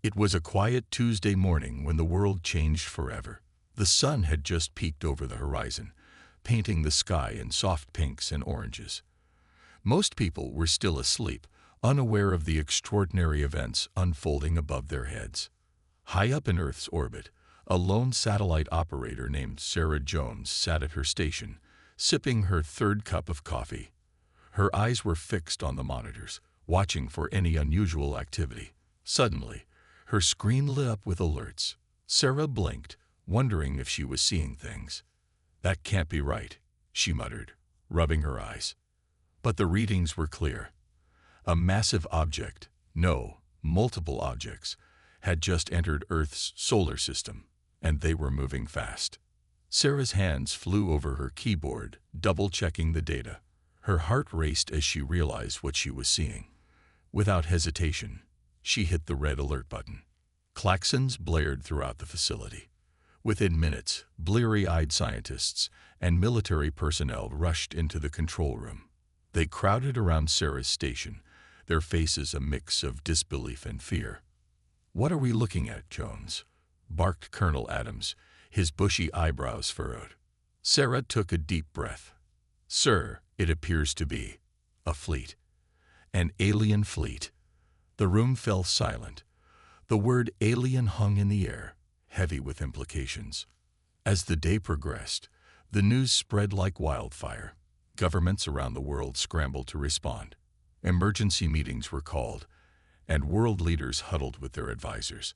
It was a quiet Tuesday morning when the world changed forever. The sun had just peeked over the horizon, painting the sky in soft pinks and oranges. Most people were still asleep, unaware of the extraordinary events unfolding above their heads. High up in Earth's orbit, a lone satellite operator named Sarah Jones sat at her station, sipping her third cup of coffee. Her eyes were fixed on the monitors, watching for any unusual activity. Suddenly, her screen lit up with alerts. Sarah blinked, wondering if she was seeing things. "That can't be right," she muttered, rubbing her eyes. But the readings were clear. A massive object, no, multiple objects, had just entered Earth's solar system, and they were moving fast. Sarah's hands flew over her keyboard, double-checking the data. Her heart raced as she realized what she was seeing. Without hesitation, she hit the red alert button. Klaxons blared throughout the facility. Within minutes, bleary-eyed scientists and military personnel rushed into the control room. They crowded around Sarah's station, their faces a mix of disbelief and fear. "What are we looking at, Jones?" barked Colonel Adams, his bushy eyebrows furrowed. Sarah took a deep breath. "Sir, it appears to be a fleet. An alien fleet." The room fell silent. The word alien hung in the air, heavy with implications. As the day progressed, the news spread like wildfire. Governments around the world scrambled to respond. Emergency meetings were called, and world leaders huddled with their advisors.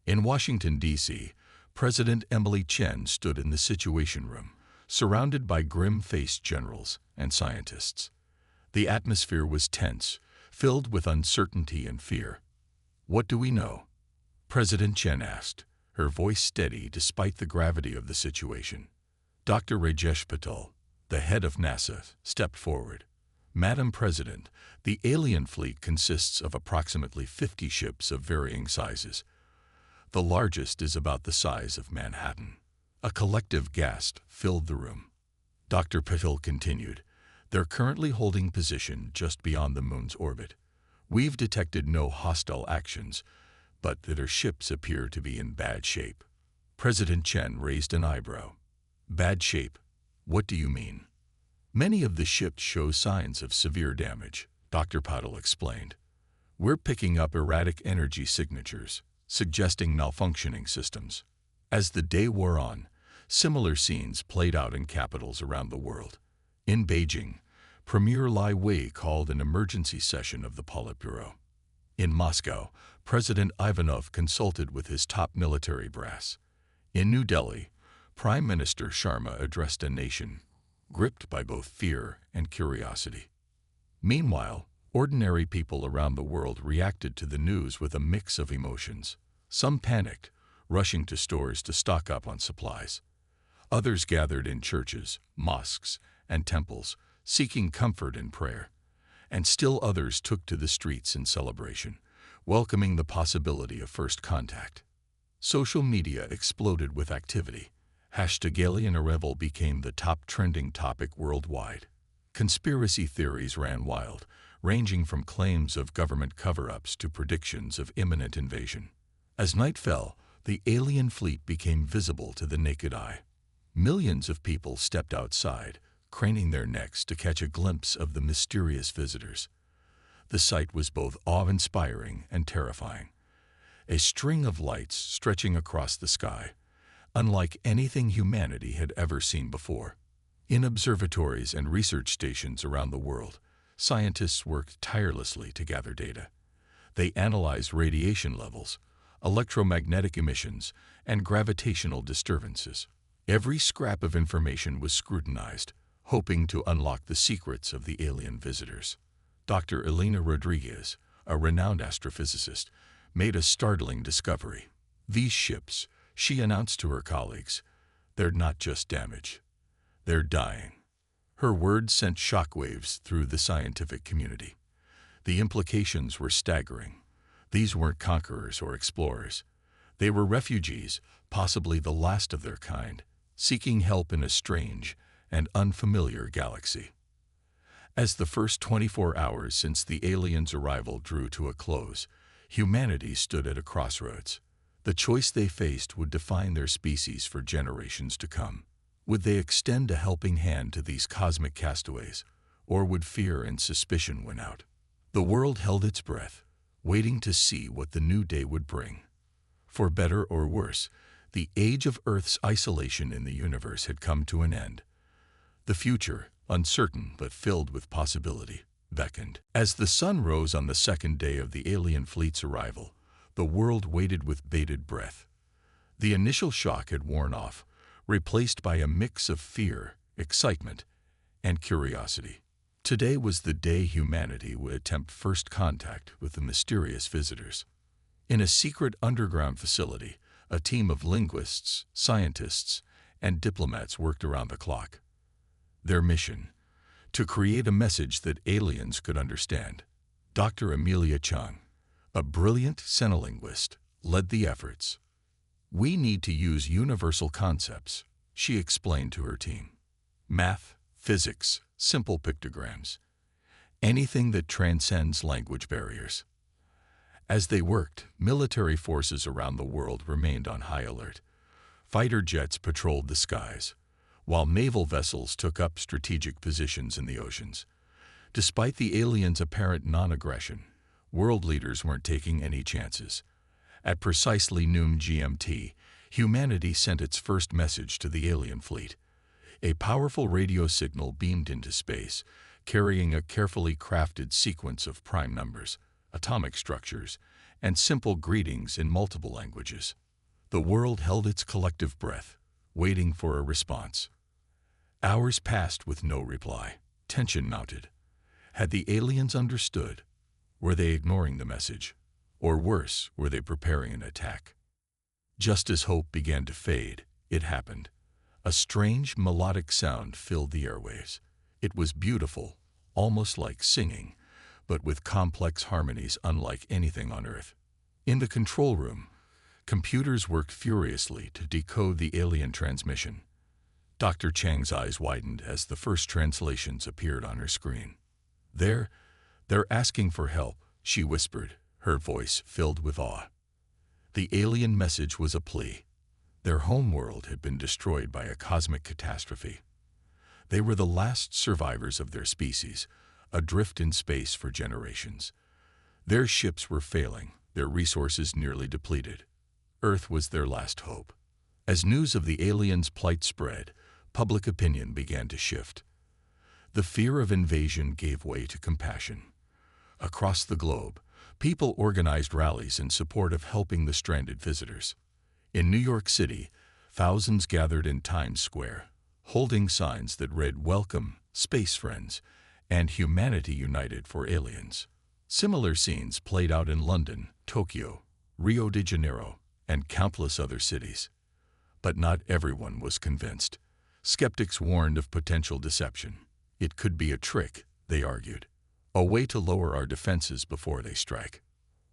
In Washington, D.C., President Emily Chen stood in the Situation Room, surrounded by grim-faced generals and scientists. The atmosphere was tense, filled with uncertainty and fear. "What do we know?" President Chen asked, her voice steady despite the gravity of the situation. Dr. Rajesh Patel, the head of NASA, stepped forward. "Madam President, the alien fleet consists of approximately 50 ships of varying sizes. The largest is about the size of Manhattan." A collective gasp filled the room. Dr. Patel continued, "They're currently holding position just beyond the moon's orbit. We've detected no hostile actions, but their ships appear to be in bad shape." President Chen raised an eyebrow. "Bad shape? What do you mean?" "Many of the ships show signs of severe damage," Dr. Patel explained. "We're picking up erratic energy signatures, suggesting malfunctioning systems." As the day wore on, similar scenes played out in capitals around the world. In Beijing, Premier Lai Wei called an emergency session of the Politburo. In Moscow, President Ivanov consulted with his top military brass. In New Delhi, Prime Minister Sharma addressed a nation gripped by both fear and curiosity. Meanwhile, ordinary people around the world reacted to the news with a mix of emotions. Some panicked, rushing to stores to stock up on supplies. Others gathered in churches, mosques, and temples, seeking comfort and prayer. And still others took to the streets in celebration, welcoming the possibility of first contact. Social media exploded with activity. #AlienArrival became the top trending topic worldwide. Conspiracy theories ran wild, ranging from claims of government cover-ups to predictions of imminent invasion. As night fell, the alien fleet became visible to the naked eye. Millions of people stepped outside, craning their necks to catch a glimpse of the mysterious visitors. The sight was both awe-inspiring and terrifying. A string of lights stretching across the sky, unlike anything humanity had ever seen before. In observatories and research stations around the world, scientists worked tirelessly to gather data. They analyzed radiation levels, electromagnetic emissions, and gravitational disturbances. Every scrap of information was scrutinized, hoping to unlock the secrets of the alien visitors. Dr. Elena Rodriguez, a renowned astrophysicist, made a startling discovery. "These ships," she announced to her colleagues, "they're not just damaged. They're dying." Her words sent shockwaves through the scientific community. The implications were staggering. These weren't conquerors or explorers. They were refugees, possibly the last of their kind, seeking help in a strange and unfamiliar galaxy. As the first 24 hours since the aliens' arrival drew to a close, Humanity stood at a crossroads. The choice they faced would define their species for generations to come. Would they extend a helping hand to these cosmic castaways, or would fear and suspicion win out? The world held its breath, waiting to see what the new day would bring. For better or worse, the age of Earth's isolation in the universe had come to an end. The future, uncertain but filled with possibility, beckoned. As the sun rose on the second day of the alien fleet's arrival, the world waited with bated breath. The initial shock had worn off, replaced by a mix of fear, excitement, and curiosity. Today was the day humanity would attempt first contact with the mysterious visitors. In a secret underground facility, a team of linguists, scientists, and diplomats worked around the clock. Their mission: to create a message that aliens could understand. Dr. Amelia Chung, a brilliant senolinguist, led the efforts. "We need to use universal concepts," she explained to her team. "Math, physics, simple pictograms. Anything that transcends language barriers." As they worked, military forces around the world remained on high alert. Fighter jets patrolled the skies, while naval vessels took up strategic positions in the oceans. Despite the aliens' apparent non-aggression, world leaders weren't taking any chances. At precisely noon GMT, humanity sent its first message to the alien fleet. A powerful radio signal beamed into space, carrying a carefully crafted sequence of prime numbers, atomic structures, and simple greetings in multiple languages. The world held its collective breath, waiting for a response. Hours passed with no reply. Tension mounted. Had the aliens understood? Were they ignoring the message? Or worse, were they preparing an attack? Just as hope began to fade, it happened. A strange, melodic sound filled the airwaves. It was beautiful, almost like singing, but with complex harmonies unlike anything on Earth. In the control room, computers worked furiously to decode the alien transmission. Dr. Chang's eyes widened as the first translations appeared on her screen. They're asking for help," she whispered, her voice filled with awe. The alien message was a plea. Their homeworld had been destroyed by a cosmic catastrophe. They were the last survivors of their species, adrift in space for generations. Their ships were failing, their resources nearly depleted. Earth was their last hope. As news of the aliens' plight spread, public opinion began to shift. The fear of invasion gave way to compassion. Across the globe, people organized rallies in support of helping the stranded visitors. In New York City, thousands gathered in Times Square, holding signs that read "Welcome, Space Friends," and "Humanity United for Aliens." Similar scenes played out in London, Tokyo, Rio de Janeiro, and countless other cities. But not everyone was convinced. Skeptics warned of potential deception. It could be a trick, they argued, a way to lower our defenses before they strike.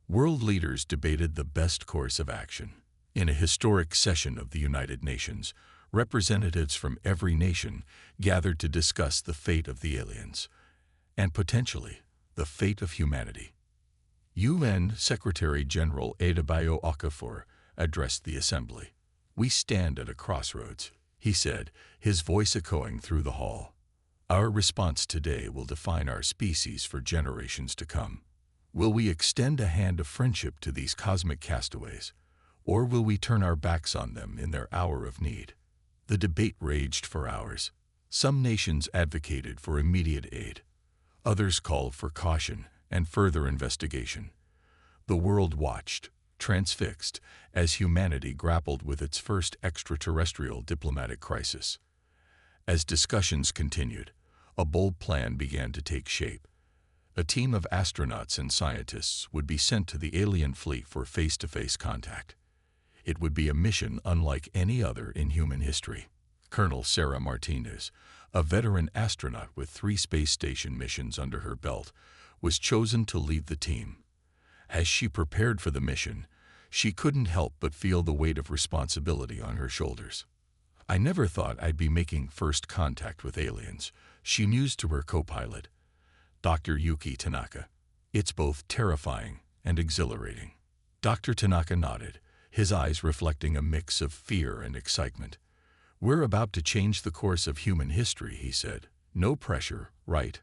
World leaders debated the best course of action. In a historic session of the United Nations, representatives from every nation gathered to discuss the fate of the aliens, and potentially the fate of humanity. UN Secretary-General Adebayo Okafor addressed the assembly. "We stand at a crossroads," he said, his voice echoing through the hall. "Our response today will define our species for generations to come. Will we extend a hand of friendship to these cosmic castaways, or will we turn our backs on them in their hour of need?" The debate raged for hours. Some nations advocated for immediate aid. Others called for caution and further investigation. The world watched, transfixed, as humanity grappled with its first extraterrestrial diplomatic crisis. As discussions continued, a bold plan began to take shape. A team of astronauts and scientists would be sent to the alien fleet for face-to-face contact. It would be a mission unlike any other in human history. Colonel Sarah Martinez, a veteran astronaut with 3 space station missions under her belt, was chosen to lead the team. As she prepared for the mission, she couldn't help but feel the weight of responsibility on her shoulders. "I never thought I'd be making first contact with aliens," she mused to her co-pilot, Dr. Yuki Tanaka. "It's both terrifying and exhilarating. Dr. Tanaka nodded, his eyes reflecting a mix of fear and excitement. "We're about to change the course of human history," he said. "No pressure, right?"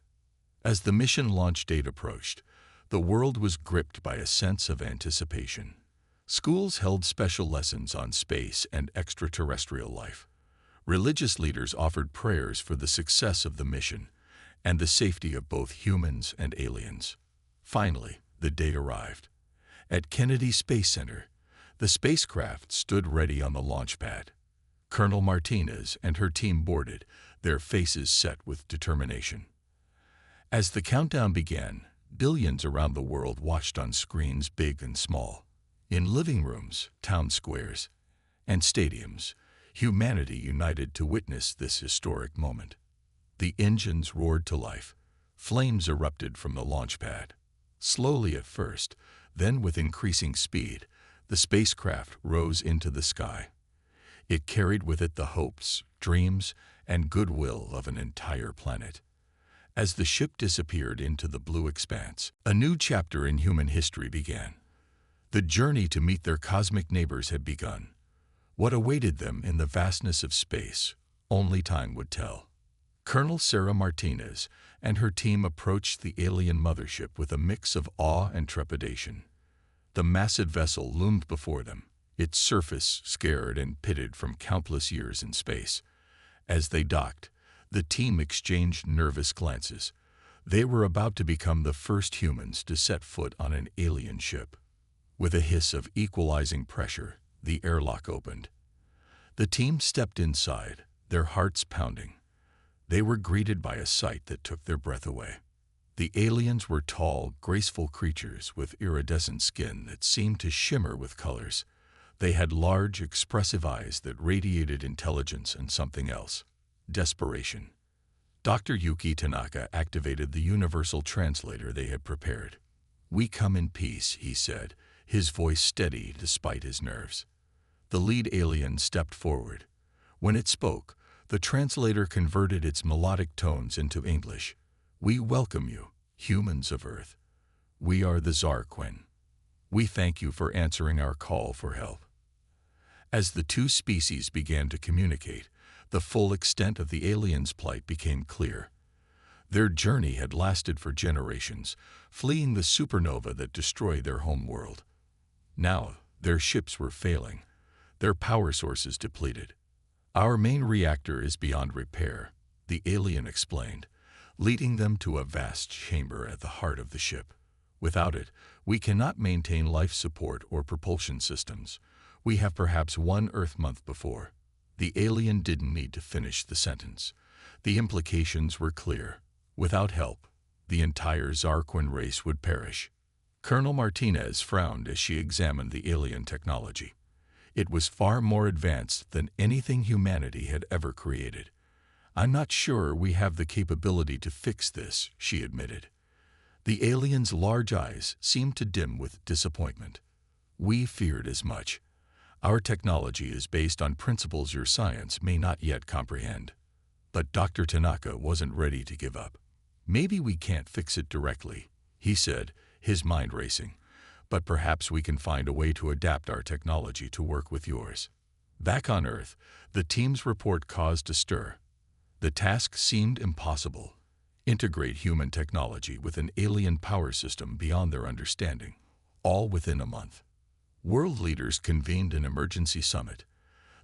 As the mission launch date approached, the world was gripped by a sense of anticipation. Schools held special lessons on space and extraterrestrial life. Religious leaders offered prayers for the success of the mission and the safety of both humans and aliens. Finally, the day arrived. At Kennedy Space Center, the spacecraft stood ready on the launch pad. Colonel Martinez and her team boarded, their faces set with determination. As the countdown began, billions around the world watched on screens big and small. In living rooms, town squares, and stadiums, humanity united to witness this historic moment. The engines roared to life. Flames erupted from the launch pad. Slowly at first, then with increasing speed, the spacecraft rose into the sky. It carried with it the hopes, dreams, and goodwill of an entire planet. As the ship disappeared into the blue expanse, a new chapter in human history began. The journey to meet their cosmic neighbors had begun. What awaited them in the vastness of space, only time would tell. Colonel Sarah Martinez and her team approached the alien mothership with a mix of awe and trepidation. The massive vessel loomed before them, its surface scared and pitted from countless years in space. As they docked, the team exchanged nervous glances. They were about to become the first humans to set foot on an alien ship. With a hiss of equalizing pressure, the airlock opened. The team stepped inside, their hearts pounding. They were greeted by a sight that took their breath away. The aliens were tall, graceful creatures with iridescent skin that seemed to shimmer with colors. They had large, expressive eyes that radiated intelligence and something else: desperation. Dr. Yuki Tanaka activated the universal translator they had prepared. "We come in peace," he said, his voice steady despite his nerves. The lead alien stepped forward. When it spoke, the translator converted its melodic tones into English. "We welcome you, humans of Earth. We are the Zarquin. We thank you for answering our call for help." As the two species began to communicate, the full extent of the aliens' plight became clear. Their journey had lasted for generations, fleeing the supernova that destroyed their home world. Now, their ships were failing, their power sources depleted. "Our main reactor is beyond repair," the alien explained, leading them to a vast chamber at the heart of the ship. "Without it, we cannot maintain life support or propulsion systems. We have perhaps one Earth month before." The alien didn't need to finish the sentence. The implications were clear. Without help, the entire Zarquin race would perish. Colonel Martinez frowned as she examined the alien technology. It was far more advanced than anything humanity had ever created. "I'm not sure we have the capability to fix this," she admitted. The alien's large eyes seemed to dim with disappointment. "We feared as much. Our technology is based on principles your science may not yet comprehend." But Dr. Tanaka wasn't ready to give up. "Maybe we can't fix it directly," he said, his mind racing. "But perhaps we can find a way to adapt our technology to work with yours." Back on Earth, the team's report caused a stir. The task seemed impossible. Integrate human technology with an alien power system beyond their understanding, all within a month. World leaders convened an emergency summit.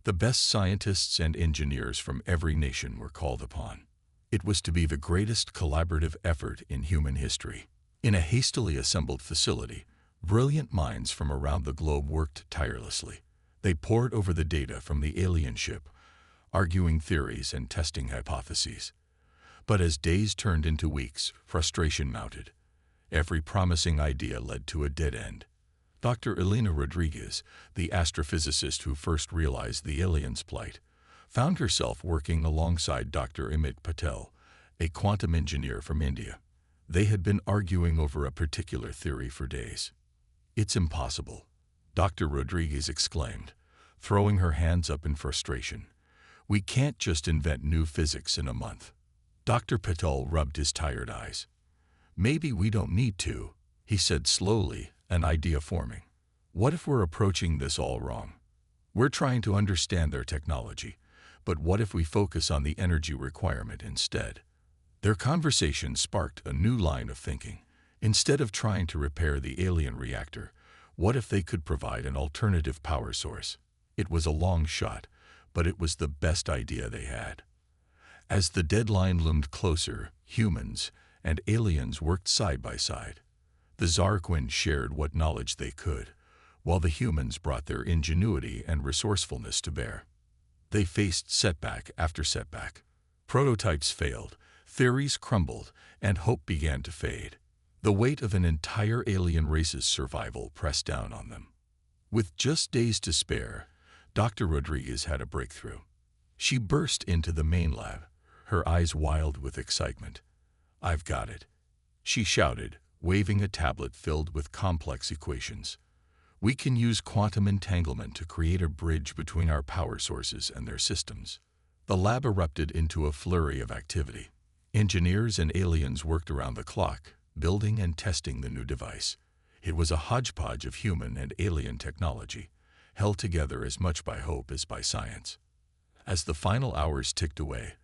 The best scientists and engineers from every nation were called upon. It was to be the greatest collaborative effort in human history. In a hastily assembled facility, brilliant minds from around the globe worked tirelessly. They pored over the data from the alien ship, arguing theories and testing hypotheses. But as days turned into weeks, frustration mounted. Every promising idea led to a dead end. Dr. Elena Rodriguez, the astrophysicist who first realized the aliens' plight, found herself working alongside Dr. Amit Patel, a quantum engineer from India. They had been arguing over a particular theory for days. "It's impossible," Dr. Rodriguez exclaimed, throwing her hands up in frustration. "We can't just invent new physics in a month." Dr. Patel rubbed his tired eyes. "Maybe we don't need to," he said slowly, an idea forming. What if we're approaching this all wrong? We're trying to understand their technology, but what if we focus on the energy requirement instead? Their conversation sparked a new line of thinking. Instead of trying to repair the alien reactor, what if they could provide an alternative power source? It was a long shot, but it was the best idea they had. As the deadline loomed closer, humans and aliens worked side by side. The Zarquin shared what knowledge they could, while the humans brought their ingenuity and resourcefulness to bear. They faced setback after setback. Prototypes failed, theories crumbled, and hope began to fade. The weight of an entire alien race's survival pressed down on them. With just days to spare, Dr. Rodriguez had a breakthrough. She burst into the main lab, her eyes wild with excitement. "I've got it," she shouted, waving a tablet filled with complex equations. "We can use quantum entanglement to create a bridge between our power sources and their systems." The lab erupted into a flurry of activity. Engineers and aliens worked around the clock, building and testing the new device. It was a hodgepodge of human and alien technology, held together as much by hope as by science. As the final hours ticked away,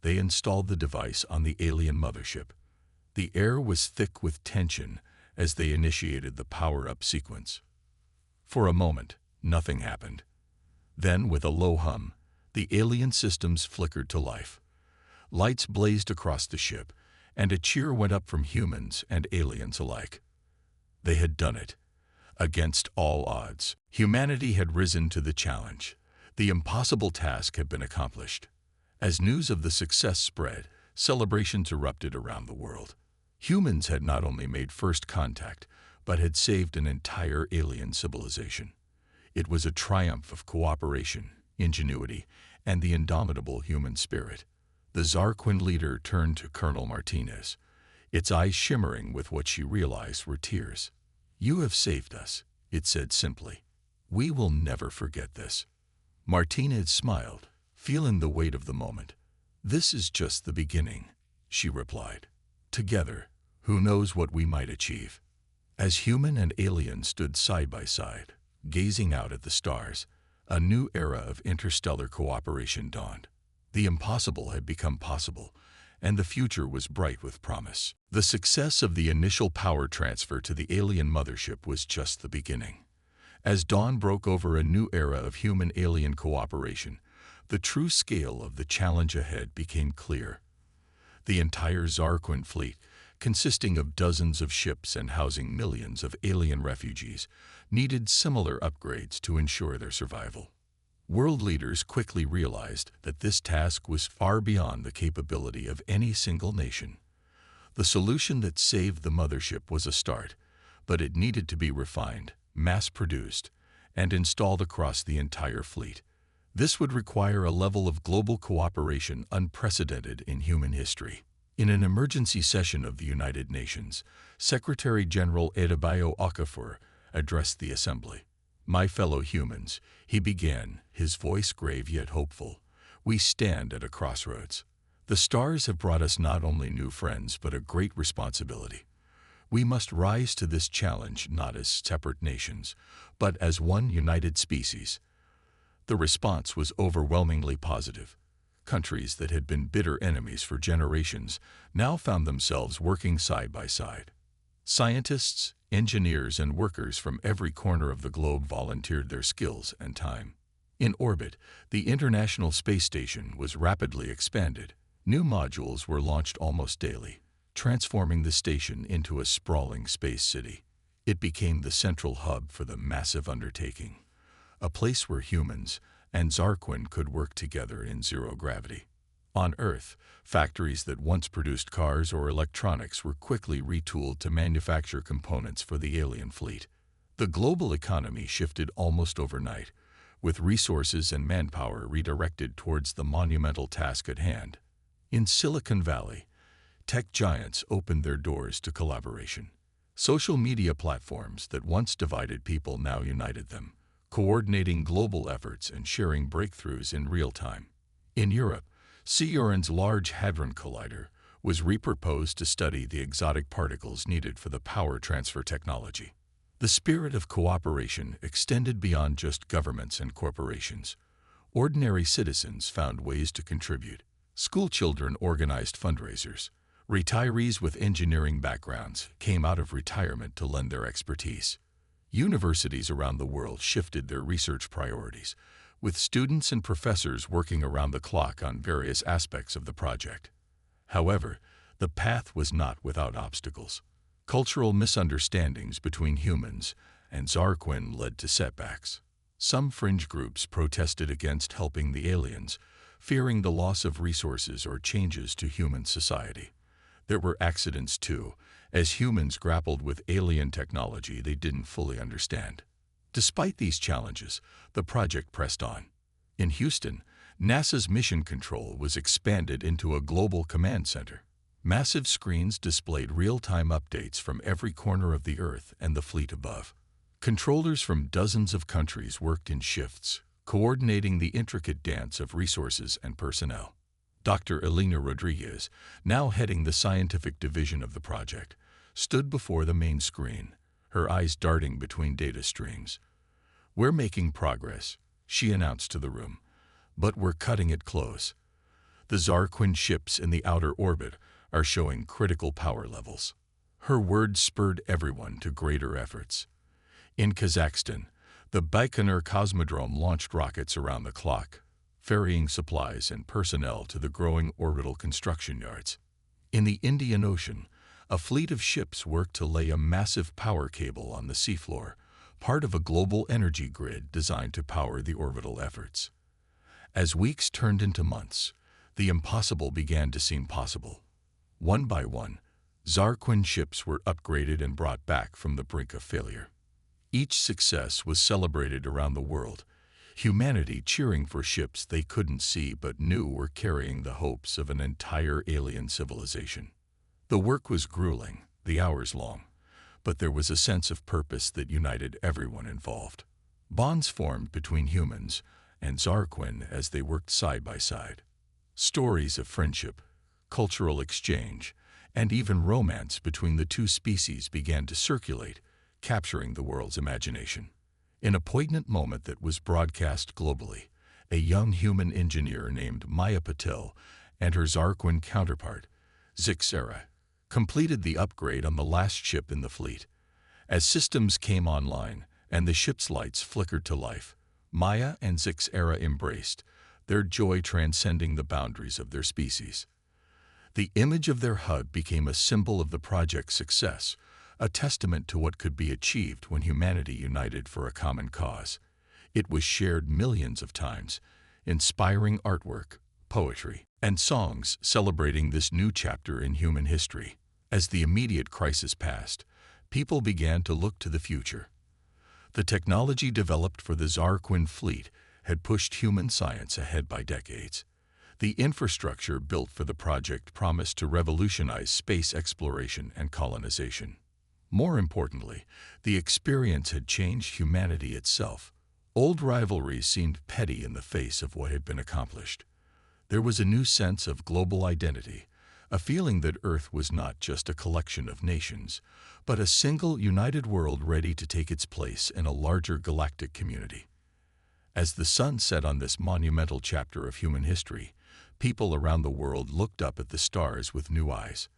they installed the device on the alien mothership. The air was thick with tension as they initiated the power-up sequence. For a moment, nothing happened. Then, with a low hum, the alien systems flickered to life. Lights blazed across the ship, and a cheer went up from humans and aliens alike. They had done it. Against all odds, humanity had risen to the challenge. The impossible task had been accomplished. As news of the success spread, celebrations erupted around the world. Humans had not only made first contact, but had saved an entire alien civilization. It was a triumph of cooperation, ingenuity, and the indomitable human spirit. The Zarquin leader turned to Colonel Martinez, its eyes shimmering with what she realized were tears. "You have saved us," it said simply. "We will never forget this." Martinez smiled, feeling the weight of the moment. "This is just the beginning," she replied. "Together, who knows what we might achieve?" As human and alien stood side by side, gazing out at the stars, a new era of interstellar cooperation dawned. The impossible had become possible, and the future was bright with promise. The success of the initial power transfer to the alien mothership was just the beginning. As dawn broke over a new era of human-alien cooperation, the true scale of the challenge ahead became clear. The entire Zarquin fleet, consisting of dozens of ships and housing millions of alien refugees, needed similar upgrades to ensure their survival. World leaders quickly realized that this task was far beyond the capability of any single nation. The solution that saved the mothership was a start, but it needed to be refined, mass-produced, and installed across the entire fleet. This would require a level of global cooperation unprecedented in human history. In an emergency session of the United Nations, Secretary General Adebayo Okafor addressed the Assembly. "My fellow humans," he began, his voice grave yet hopeful, "we stand at a crossroads. The stars have brought us not only new friends but a great responsibility. We must rise to this challenge not as separate nations, but as one united species." The response was overwhelmingly positive. Countries that had been bitter enemies for generations now found themselves working side by side. Scientists, engineers, and workers from every corner of the globe volunteered their skills and time. In orbit, the International Space Station was rapidly expanded. New modules were launched almost daily, transforming the station into a sprawling space city. It became the central hub for the massive undertaking, a place where humans and Zarquin could work together in zero gravity. On Earth, factories that once produced cars or electronics were quickly retooled to manufacture components for the alien fleet. The global economy shifted almost overnight, with resources and manpower redirected towards the monumental task at hand. In Silicon Valley, tech giants opened their doors to collaboration. Social media platforms that once divided people now united them, coordinating global efforts and sharing breakthroughs in real time. In Europe, CERN's Large Hadron Collider was repurposed to study the exotic particles needed for the power transfer technology. The spirit of cooperation extended beyond just governments and corporations. Ordinary citizens found ways to contribute. School children organized fundraisers. Retirees with engineering backgrounds came out of retirement to lend their expertise. Universities around the world shifted their research priorities, with students and professors working around the clock on various aspects of the project. However, the path was not without obstacles. Cultural misunderstandings between humans and Zarquin led to setbacks. Some fringe groups protested against helping the aliens, fearing the loss of resources or changes to human society. There were accidents too, as humans grappled with alien technology they didn't fully understand. Despite these challenges, the project pressed on. In Houston, NASA's mission control was expanded into a global command center. Massive screens displayed real-time updates from every corner of the Earth and the fleet above. Controllers from dozens of countries worked in shifts, coordinating the intricate dance of resources and personnel. Dr. Elena Rodriguez, now heading the scientific division of the project, stood before the main screen, her eyes darting between data streams. "We're making progress," she announced to the room, "but we're cutting it close. The Zarquin ships in the outer orbit are showing critical power levels." Her words spurred everyone to greater efforts. In Kazakhstan, the Baikonur Cosmodrome launched rockets around the clock, ferrying supplies and personnel to the growing orbital construction yards. In the Indian Ocean, a fleet of ships worked to lay a massive power cable on the seafloor, part of a global energy grid designed to power the orbital efforts. As weeks turned into months, the impossible began to seem possible. One by one, Zarquin ships were upgraded and brought back from the brink of failure. Each success was celebrated around the world, humanity cheering for ships they couldn't see but knew were carrying the hopes of an entire alien civilization. The work was grueling, the hours long, but there was a sense of purpose that united everyone involved. Bonds formed between humans and Zarquin as they worked side by side. Stories of friendship, cultural exchange, and even romance between the two species began to circulate, capturing the world's imagination. In a poignant moment that was broadcast globally, a young human engineer named Maya Patel and her Zarquin counterpart, Zixera, completed the upgrade on the last ship in the fleet. As systems came online and the ship's lights flickered to life, Maya and Zixera embraced, their joy transcending the boundaries of their species. The image of their hug became a symbol of the project's success, a testament to what could be achieved when humanity united for a common cause. It was shared millions of times, inspiring artwork, poetry, and songs celebrating this new chapter in human history. As the immediate crisis passed, people began to look to the future. The technology developed for the Zarquin fleet had pushed human science ahead by decades. The infrastructure built for the project promised to revolutionize space exploration and colonization. More importantly, the experience had changed humanity itself. Old rivalries seemed petty in the face of what had been accomplished. There was a new sense of global identity, a feeling that Earth was not just a collection of nations, but a single united world ready to take its place in a larger galactic community. As the sun set on this monumental chapter of human history, people around the world looked up at the stars with new eyes.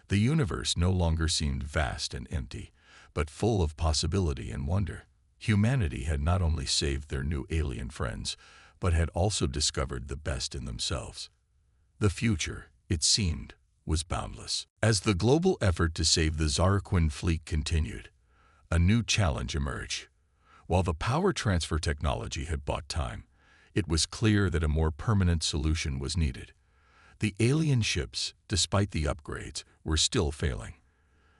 The universe no longer seemed vast and empty, but full of possibility and wonder. Humanity had not only saved their new alien friends, but had also discovered the best in themselves. The future, it seemed, was boundless. As the global effort to save the Zarquin fleet continued, a new challenge emerged. While the power transfer technology had bought time, it was clear that a more permanent solution was needed. The alien ships, despite the upgrades, were still failing.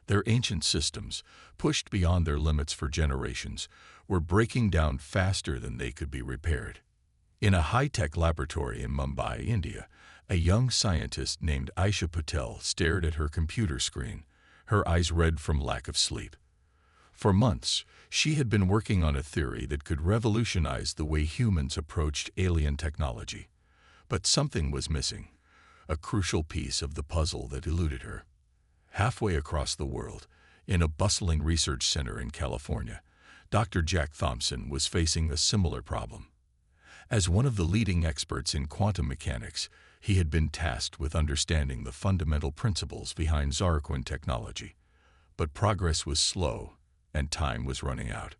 Their ancient systems, pushed beyond their limits for generations, were breaking down faster than they could be repaired. In a high-tech laboratory in Mumbai, India, a young scientist named Aisha Patel stared at her computer screen, her eyes red from lack of sleep. For months, she had been working on a theory that could revolutionize the way humans approached alien technology. But something was missing, a crucial piece of the puzzle that eluded her. Halfway across the world, In a bustling research center in California, Dr. Jack Thompson was facing a similar problem. As one of the leading experts in quantum mechanics, he had been tasked with understanding the fundamental principles behind Zarquin technology. But progress was slow, and time was running out.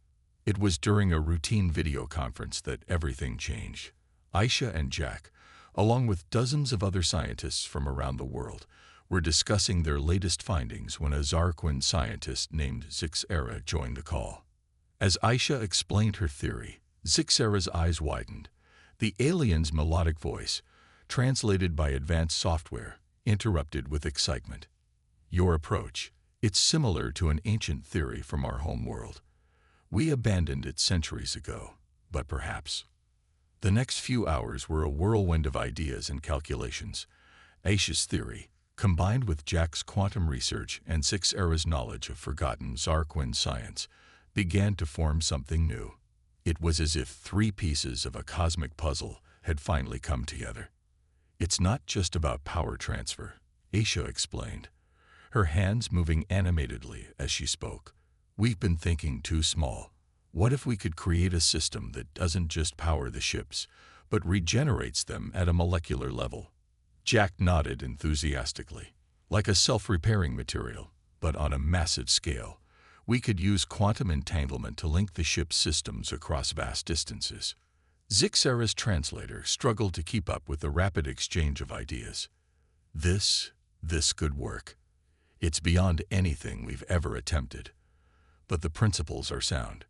It was during a routine video conference that everything changed. Aisha and Jack, along with dozens of other scientists from around the world, were discussing their latest findings when a Zarquin scientist named Zixera joined the call. As Aisha explained her theory, Zixera's eyes widened. The alien's melodic voice, translated by advanced software, interrupted with excitement. "Your approach, it's similar to an ancient theory from our home world. We abandoned it centuries ago, but perhaps." The next few hours were a whirlwind of ideas and calculations. Aisha's theory, combined with Jack's quantum research and Zixera's knowledge of forgotten Zarquin science, began to form something new. It was as if three pieces of a cosmic puzzle had finally come together. "It's not just about power transfer," Aisha explained, her hands moving animatedly as she spoke. "We've been thinking too small. What if we could create a system that doesn't just power the ships, but regenerates them at a molecular level?" Jack nodded enthusiastically. "Like a self-repairing material, but on a massive scale. We could use quantum entanglement to link the ship's systems across vast distances." Zixera's translator struggled to keep up with the rapid exchange of ideas. This could work. It's beyond anything we've ever attempted. But the principles are sound."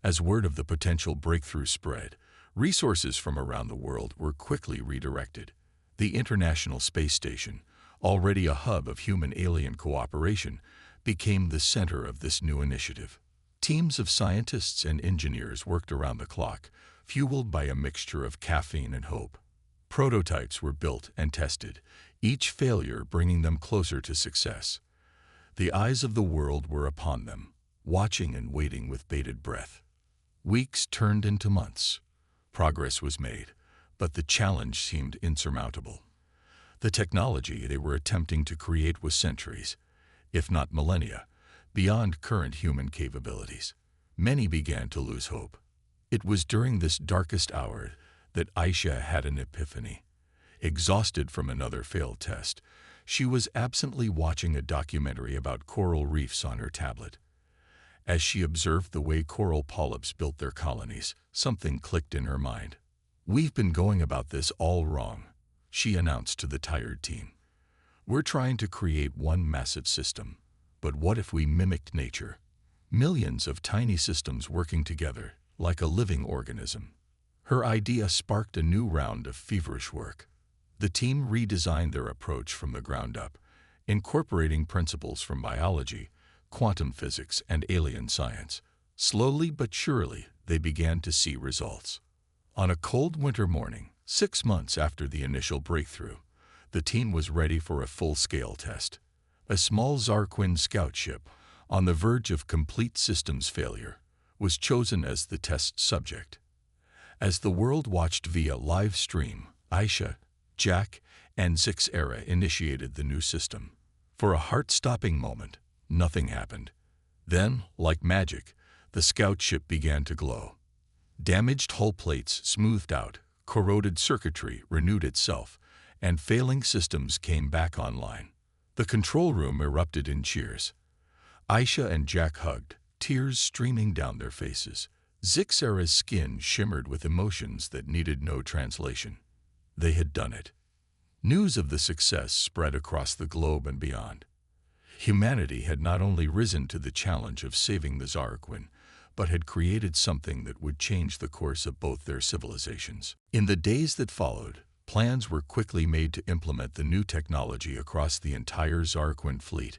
As word of the potential breakthrough spread, resources from around the world were quickly redirected. The International Space Station, already a hub of human-alien cooperation, became the center of this new initiative. Teams of scientists and engineers worked around the clock, fueled by a mixture of caffeine and hope. Prototypes were built and tested, each failure bringing them closer to success. The eyes of the world were upon them, watching and waiting with bated breath. Weeks turned into months. Progress was made, but the challenge seemed insurmountable. The technology they were attempting to create was centuries, if not millennia, beyond current human capabilities. Many began to lose hope. It was during this darkest hour that Aisha had an epiphany. Exhausted from another failed test, she was absently watching a documentary about coral reefs on her tablet. As she observed the way coral polyps built their colonies, something clicked in her mind. "We've been going about this all wrong," she announced to the tired team. "We're trying to create one massive system, but what if we mimicked nature? Millions of tiny systems working together, like a living organism." Her idea sparked a new round of feverish work. The team redesigned their approach from the ground up, incorporating principles from biology, quantum physics, and alien science. Slowly but surely, they began to see results. On a cold winter morning, 6 months after the initial breakthrough, the team was ready for a full-scale test. A small Zarquin scout ship, on the verge of complete systems failure, was chosen as the test subject. As the world watched via live stream, Aisha, Jack, and Zixera initiated the new system. For a heart-stopping moment, nothing happened. Then, like magic, the scout ship began to glow. Damaged hull plates smoothed out, corroded circuitry renewed itself, and failing systems came back online. The control room erupted in cheers. Aisha and Jack hugged, tears streaming down their faces. Zixera's skin shimmered with emotions that needed no translation. They had done it. News of the success spread across the globe and beyond. Humanity had not only risen to the challenge of saving the Zarquin, but had created something that would change the course of both their civilizations. In the days that followed, plans were quickly made to implement the new technology across the entire Zarquin fleet,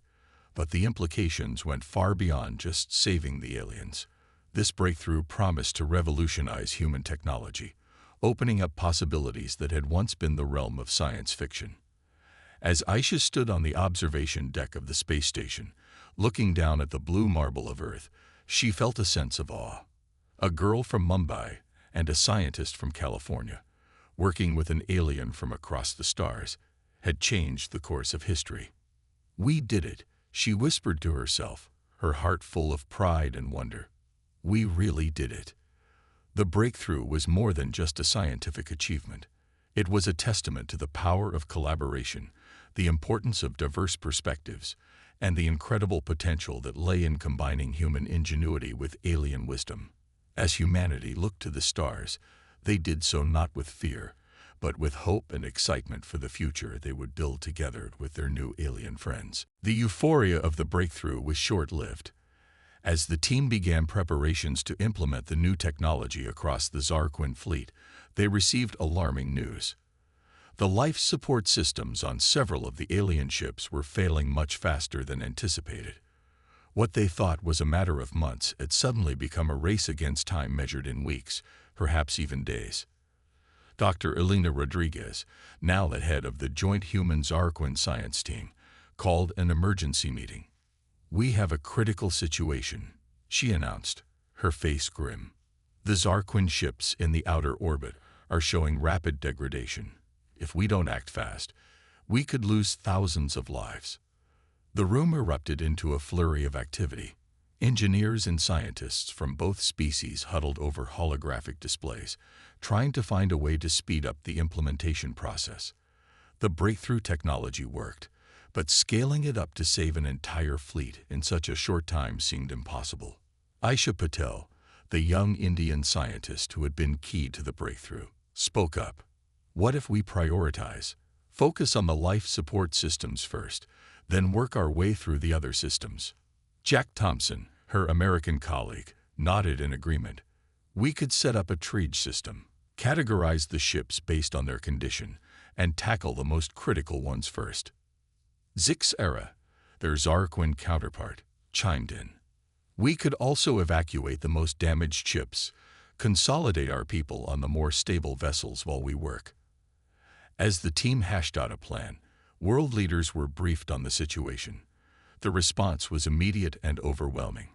but the implications went far beyond just saving the aliens. This breakthrough promised to revolutionize human technology, opening up possibilities that had once been the realm of science fiction. As Aisha stood on the observation deck of the space station, looking down at the blue marble of Earth, she felt a sense of awe. A girl from Mumbai and a scientist from California, working with an alien from across the stars, had changed the course of history. "We did it," She whispered to herself, her heart full of pride and wonder. We really did it. The breakthrough was more than just a scientific achievement. It was a testament to the power of collaboration, the importance of diverse perspectives, and the incredible potential that lay in combining human ingenuity with alien wisdom. As humanity looked to the stars, they did so not with fear, but with hope and excitement for the future they would build together with their new alien friends. The euphoria of the breakthrough was short-lived. As the team began preparations to implement the new technology across the Zarquin fleet, they received alarming news. The life support systems on several of the alien ships were failing much faster than anticipated. What they thought was a matter of months had suddenly become a race against time measured in weeks, perhaps even days. Dr. Elena Rodriguez, now the head of the Joint Human Zarquin Science Team, called an emergency meeting. We have a critical situation, she announced, her face grim. The Zarquin ships in the outer orbit are showing rapid degradation. If we don't act fast, we could lose thousands of lives. The room erupted into a flurry of activity. Engineers and scientists from both species huddled over holographic displays, trying to find a way to speed up the implementation process. The breakthrough technology worked, but scaling it up to save an entire fleet in such a short time seemed impossible. Aisha Patel, the young Indian scientist who had been key to the breakthrough, spoke up. What if we prioritize? Focus on the life support systems first, then work our way through the other systems. Jack Thompson, her American colleague, nodded in agreement. We could set up a triage system, categorize the ships based on their condition, and tackle the most critical ones first. Zix Era, their Zarquin counterpart, chimed in. We could also evacuate the most damaged ships, consolidate our people on the more stable vessels while we work. As the team hashed out a plan, world leaders were briefed on the situation. The response was immediate and overwhelming.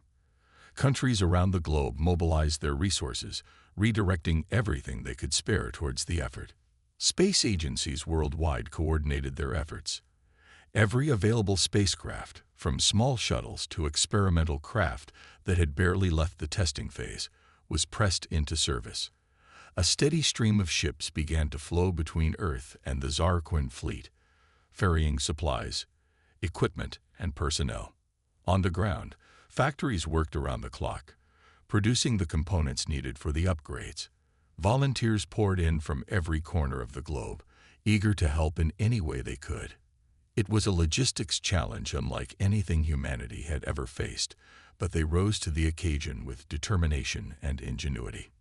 Countries around the globe mobilized their resources, redirecting everything they could spare towards the effort. Space agencies worldwide coordinated their efforts. Every available spacecraft, from small shuttles to experimental craft that had barely left the testing phase, was pressed into service. A steady stream of ships began to flow between Earth and the Zarquin fleet, ferrying supplies, equipment, and personnel. On the ground, factories worked around the clock, producing the components needed for the upgrades. Volunteers poured in from every corner of the globe, eager to help in any way they could. It was a logistics challenge unlike anything humanity had ever faced, but they rose to the occasion with determination and ingenuity.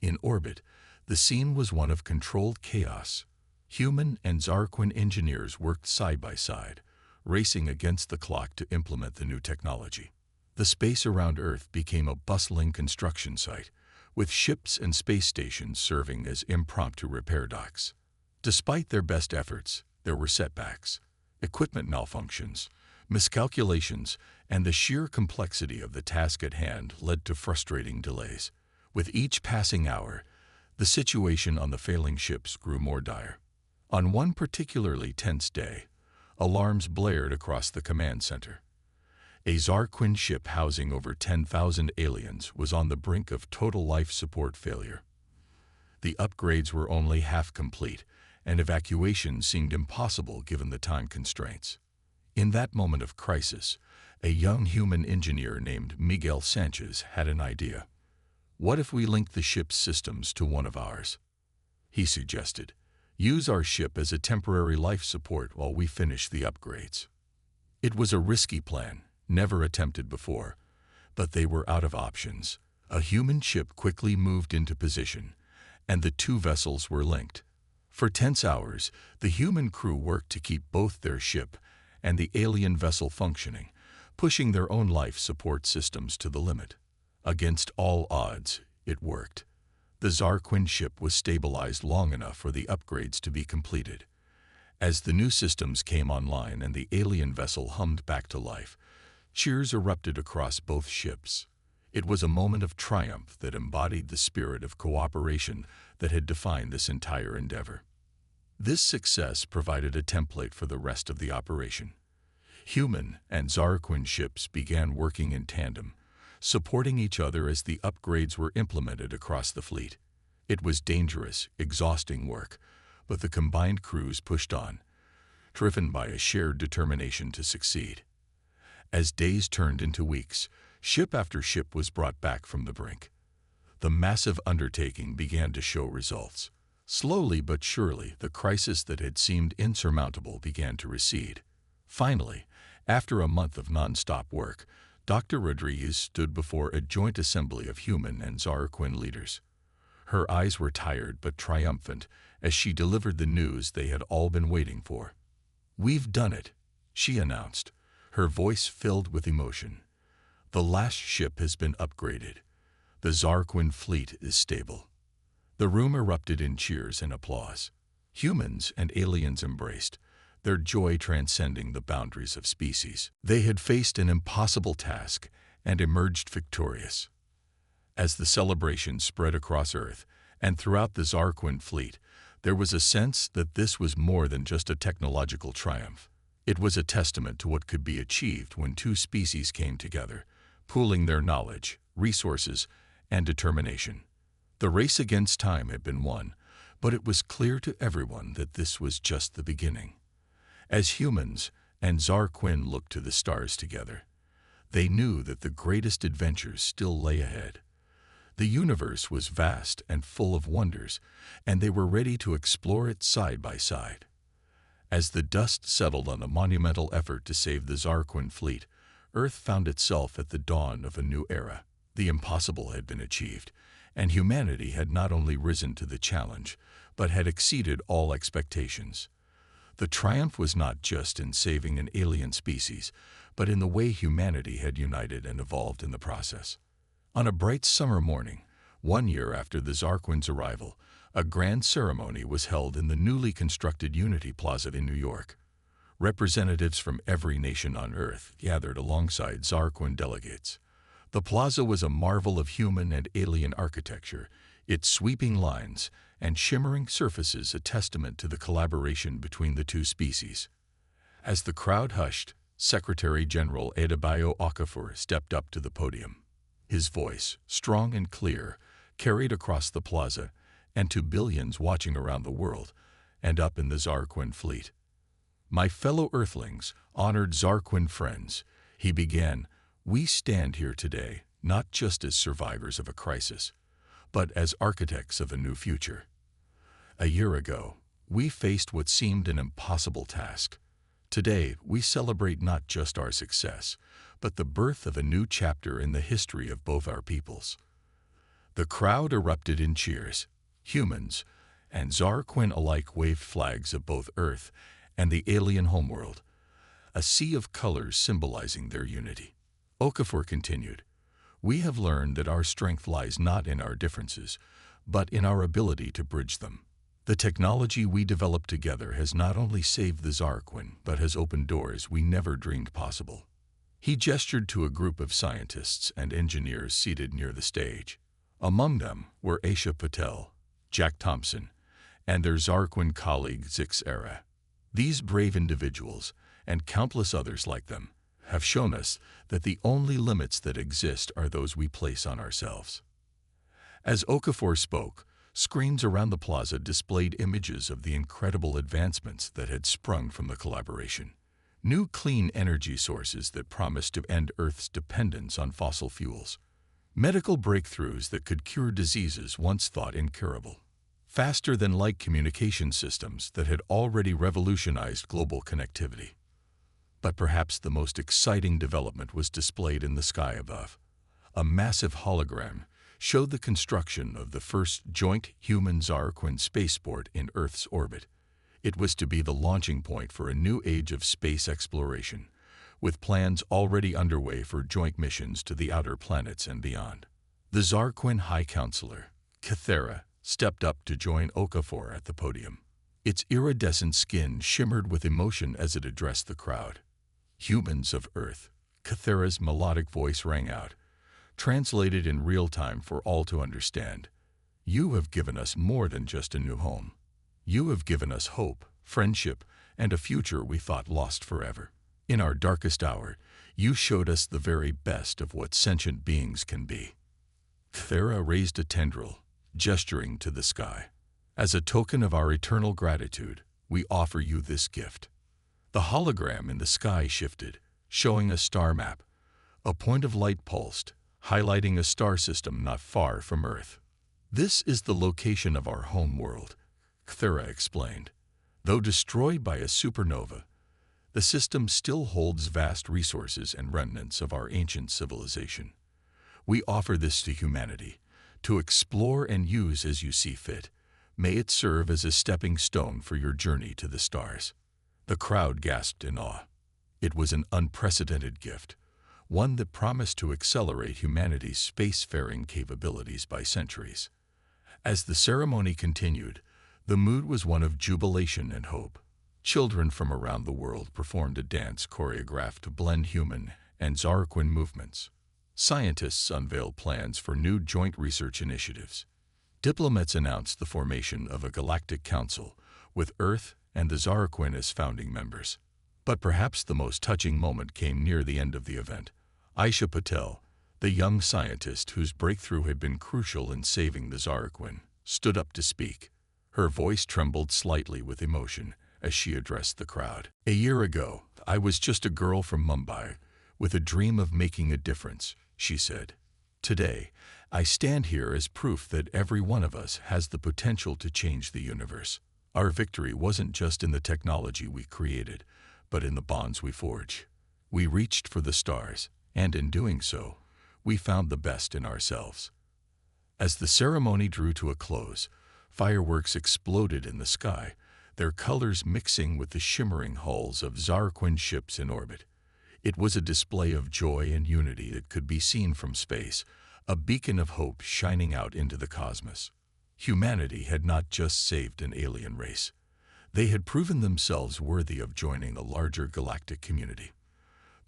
In orbit, the scene was one of controlled chaos. Human and Zarquin engineers worked side by side, racing against the clock to implement the new technology. The space around Earth became a bustling construction site, with ships and space stations serving as impromptu repair docks. Despite their best efforts, there were setbacks. Equipment malfunctions, miscalculations, and the sheer complexity of the task at hand led to frustrating delays. With each passing hour, the situation on the failing ships grew more dire. On one particularly tense day, alarms blared across the command center. A Zarquin ship housing over 10,000 aliens was on the brink of total life support failure. The upgrades were only half complete, and evacuation seemed impossible given the time constraints. In that moment of crisis, a young human engineer named Miguel Sanchez had an idea. What if we linked the ship's systems to one of ours? He suggested. Use our ship as a temporary life support while we finish the upgrades. It was a risky plan, never attempted before, but they were out of options. A human ship quickly moved into position, and the two vessels were linked. For tense hours, the human crew worked to keep both their ship and the alien vessel functioning, pushing their own life support systems to the limit. Against all odds, it worked. The Zarquin ship was stabilized long enough for the upgrades to be completed. As the new systems came online and the alien vessel hummed back to life, cheers erupted across both ships. It was a moment of triumph that embodied the spirit of cooperation that had defined this entire endeavor. This success provided a template for the rest of the operation. Human and Zarquin ships began working in tandem, supporting each other as the upgrades were implemented across the fleet. It was dangerous, exhausting work, but the combined crews pushed on, driven by a shared determination to succeed. As days turned into weeks, ship after ship was brought back from the brink. The massive undertaking began to show results. Slowly but surely, the crisis that had seemed insurmountable began to recede. Finally, after a month of non-stop work, Dr. Rodriguez stood before a joint assembly of human and Zarquin leaders. Her eyes were tired but triumphant as she delivered the news they had all been waiting for. "We've done it," she announced, her voice filled with emotion. "The last ship has been upgraded. The Zarquin fleet is stable." The room erupted in cheers and applause. Humans and aliens embraced, their joy transcending the boundaries of species. They had faced an impossible task and emerged victorious. As the celebration spread across Earth and throughout the Zarquin fleet, there was a sense that this was more than just a technological triumph. It was a testament to what could be achieved when two species came together, pooling their knowledge, resources, and determination. The race against time had been won, but it was clear to everyone that this was just the beginning. As humans and Zarquin looked to the stars together, they knew that the greatest adventures still lay ahead. The universe was vast and full of wonders, and they were ready to explore it side by side. As the dust settled on the monumental effort to save the Zarquin fleet, Earth found itself at the dawn of a new era. The impossible had been achieved, and humanity had not only risen to the challenge, but had exceeded all expectations. The triumph was not just in saving an alien species, but in the way humanity had united and evolved in the process. On a bright summer morning, 1 year after the Zarquin's arrival, a grand ceremony was held in the newly constructed Unity Plaza in New York. Representatives from every nation on Earth gathered alongside Zarquin delegates. The plaza was a marvel of human and alien architecture, its sweeping lines and shimmering surfaces a testament to the collaboration between the two species. As the crowd hushed, Secretary General Adebayo Okafor stepped up to the podium. His voice, strong and clear, carried across the plaza and to billions watching around the world and up in the Zarquin fleet. "My fellow Earthlings, honored Zarquin friends," he began, "we stand here today not just as survivors of a crisis, but as architects of a new future. A year ago, we faced what seemed an impossible task. Today, we celebrate not just our success, but the birth of a new chapter in the history of both our peoples." The crowd erupted in cheers. Humans and Zarquin alike waved flags of both Earth and the alien homeworld, a sea of colors symbolizing their unity. Okafor continued, "We have learned that our strength lies not in our differences, but in our ability to bridge them. The technology we developed together has not only saved the Zarquin, but has opened doors we never dreamed possible." He gestured to a group of scientists and engineers seated near the stage. Among them were Aisha Patel, Jack Thompson, and their Zarquin colleague Zix Era. These brave individuals, and countless others like them, have shown us that the only limits that exist are those we place on ourselves. As Okafor spoke, screens around the plaza displayed images of the incredible advancements that had sprung from the collaboration. New clean energy sources that promised to end Earth's dependence on fossil fuels. Medical breakthroughs that could cure diseases once thought incurable. Faster-than-light communication systems that had already revolutionized global connectivity. But perhaps the most exciting development was displayed in the sky above. A massive hologram showed the construction of the first joint human-Zarquin spaceport in Earth's orbit. It was to be the launching point for a new age of space exploration, with plans already underway for joint missions to the outer planets and beyond. The Zarquin High Counselor, Cathera, stepped up to join Okafor at the podium. Its iridescent skin shimmered with emotion as it addressed the crowd. "Humans of Earth," Cathera's melodic voice rang out, translated in real time for all to understand. "You have given us more than just a new home. You have given us hope, friendship, and a future we thought lost forever." In our darkest hour, you showed us the very best of what sentient beings can be. Thera raised a tendril, gesturing to the sky. As a token of our eternal gratitude, we offer you this gift. The hologram in the sky shifted, showing a star map. A point of light pulsed, highlighting a star system not far from Earth. This is the location of our home world, Thera explained. Though destroyed by a supernova, the system still holds vast resources and remnants of our ancient civilization. We offer this to humanity, to explore and use as you see fit. May it serve as a stepping stone for your journey to the stars. The crowd gasped in awe. It was an unprecedented gift, one that promised to accelerate humanity's spacefaring capabilities by centuries. As the ceremony continued, the mood was one of jubilation and hope. Children from around the world performed a dance choreographed to blend human and Zarquin movements. Scientists unveiled plans for new joint research initiatives. Diplomats announced the formation of a galactic council, with Earth and the Zarquin as founding members. But perhaps the most touching moment came near the end of the event. Aisha Patel, the young scientist whose breakthrough had been crucial in saving the Zarquin, stood up to speak. Her voice trembled slightly with emotion as she addressed the crowd. "A year ago, I was just a girl from Mumbai, with a dream of making a difference," she said. "Today, I stand here as proof that every one of us has the potential to change the universe. Our victory wasn't just in the technology we created, but in the bonds we forge. We reached for the stars, and in doing so, we found the best in ourselves." As the ceremony drew to a close, fireworks exploded in the sky, their colors mixing with the shimmering hulls of Zarquin ships in orbit. It was a display of joy and unity that could be seen from space, a beacon of hope shining out into the cosmos. Humanity had not just saved an alien race. They had proven themselves worthy of joining a larger galactic community.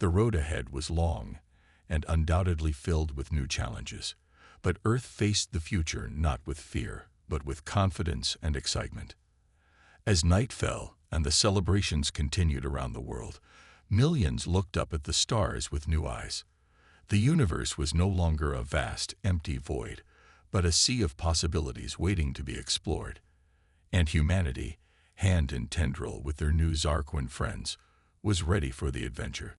The road ahead was long and undoubtedly filled with new challenges, but Earth faced the future not with fear, but with confidence and excitement. As night fell and the celebrations continued around the world, millions looked up at the stars with new eyes. The universe was no longer a vast, empty void, but a sea of possibilities waiting to be explored. And humanity, hand in tendril with their new Zarquin friends, was ready for the adventure.